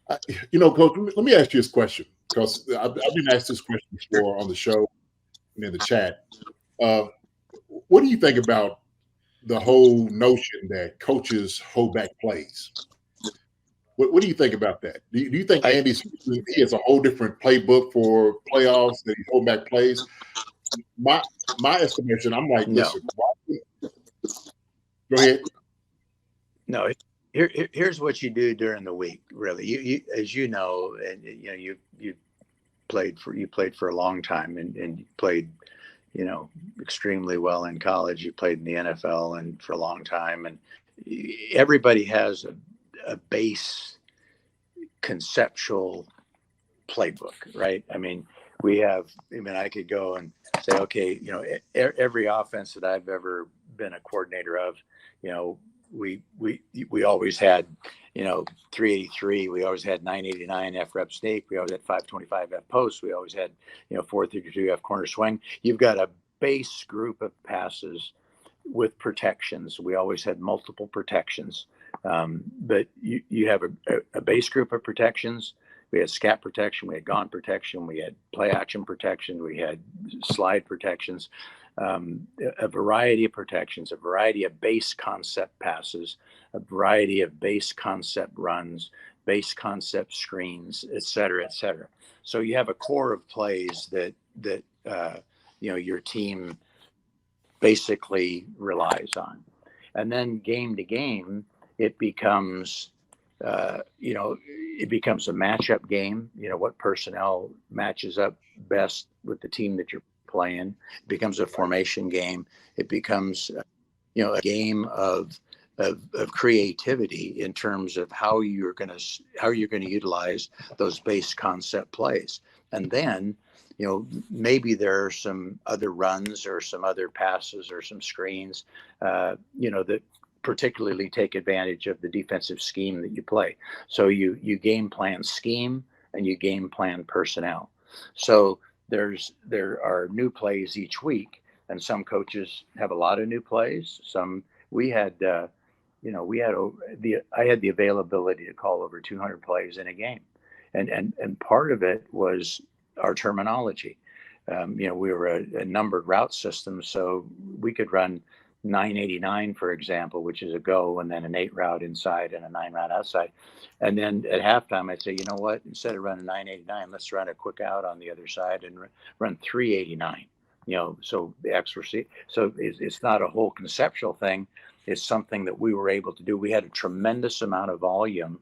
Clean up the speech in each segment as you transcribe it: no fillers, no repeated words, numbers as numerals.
Coach, let me ask you this question because I've been asked this question before on the show and in the chat. Uh, what do you think about the whole notion that coaches hold back plays? What do you think about that? Do you think he has a whole different playbook for playoffs that he's holding back plays? My estimation, I'm like, listen, go ahead. No, here's what you do during the week. Really, you as you know, and you played for a long time, and you played extremely well in college. You played in the NFL and for a long time, and everybody has a base conceptual playbook, right? I mean, I could go and say, okay, every offense that I've ever been a coordinator of, we always had, 383. We always had 989 F rep sneak. We always had 525 F post. We always had, 432 F corner swing. You've got a base group of passes with protections. We always had multiple protections. But you have a base group of protections. We had scat protection, we had gone protection, we had play action protection, we had slide protections, a variety of protections, a variety of base concept passes, a variety of base concept runs, base concept screens, et cetera, et cetera. So you have a core of plays that your team basically relies on. And then game to game, it becomes it becomes a matchup game. What personnel matches up best with the team that you're playing. It becomes a formation game. It becomes a game of creativity in terms of how you're going to utilize those base concept plays. And then maybe there are some other runs or some other passes or some screens that particularly take advantage of the defensive scheme that you play. So you game plan scheme and you game plan personnel. So there are new plays each week, and some coaches have a lot of new plays. I had the availability to call over 200 plays in a game, and part of it was our terminology. We were a numbered route system, so we could run 989, for example, which is a go, and then an 8 route inside and a 9 route outside. And then at halftime, I'd say, you know what, instead of running 989, let's run a quick out on the other side and run 389, so the accuracy. So it's not a whole conceptual thing. It's something that we were able to do. We had a tremendous amount of volume,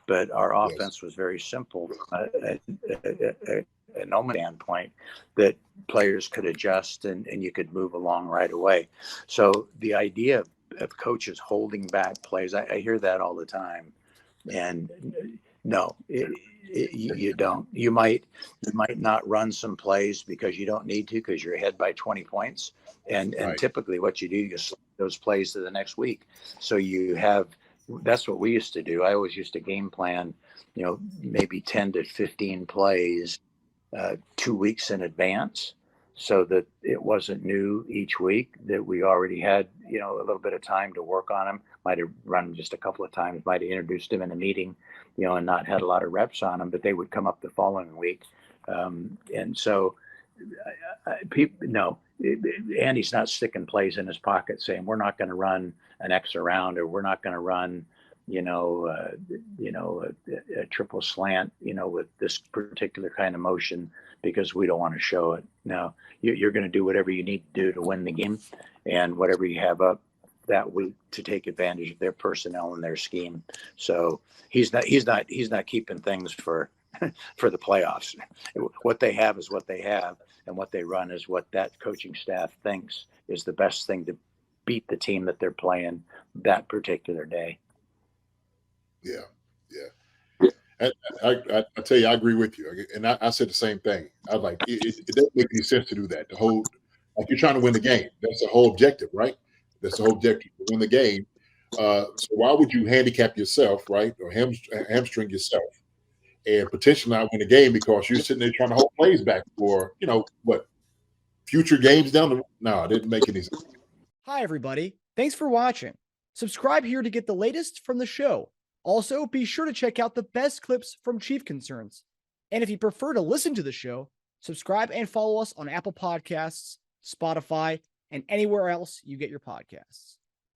but our offense was very simple. A no standpoint that players could adjust and you could move along right away. So the idea of coaches holding back plays, I hear that all the time. And no, you don't. You might not run some plays because you don't need to, because you're ahead by 20 points. And typically what you do, you slide those plays to the next week. So that's what we used to do. I always used to game plan, maybe 10 to 15 plays 2 weeks in advance, so that it wasn't new each week, that we already had, a little bit of time to work on them. Might have run them just a couple of times, might have introduced them in a meeting, and not had a lot of reps on them, but they would come up the following week. And so Andy's not sticking plays in his pocket saying, we're not going to run an X around, or we're not going to run a triple slant, with this particular kind of motion because we don't want to show it. No, you're going to do whatever you need to do to win the game, and whatever you have up that week to take advantage of their personnel and their scheme. So he's not keeping things for the playoffs. What they have is what they have, and what they run is what that coaching staff thinks is the best thing to beat the team that they're playing that particular day. Yeah. I tell you, I agree with you, and I said the same thing. I was like, it doesn't make any sense to do that. The whole, like, you're trying to win the game. That's the whole objective, right? That's the whole objective, to win the game. So why would you handicap yourself, right, or hamstring yourself, and potentially not win the game because you're sitting there trying to hold plays back for future games down the road? No, it didn't make any sense. Hi, everybody. Thanks for watching. Subscribe here to get the latest from the show. Also, be sure to check out the best clips from Chief Concerns. And if you prefer to listen to the show, subscribe and follow us on Apple Podcasts, Spotify, and anywhere else you get your podcasts.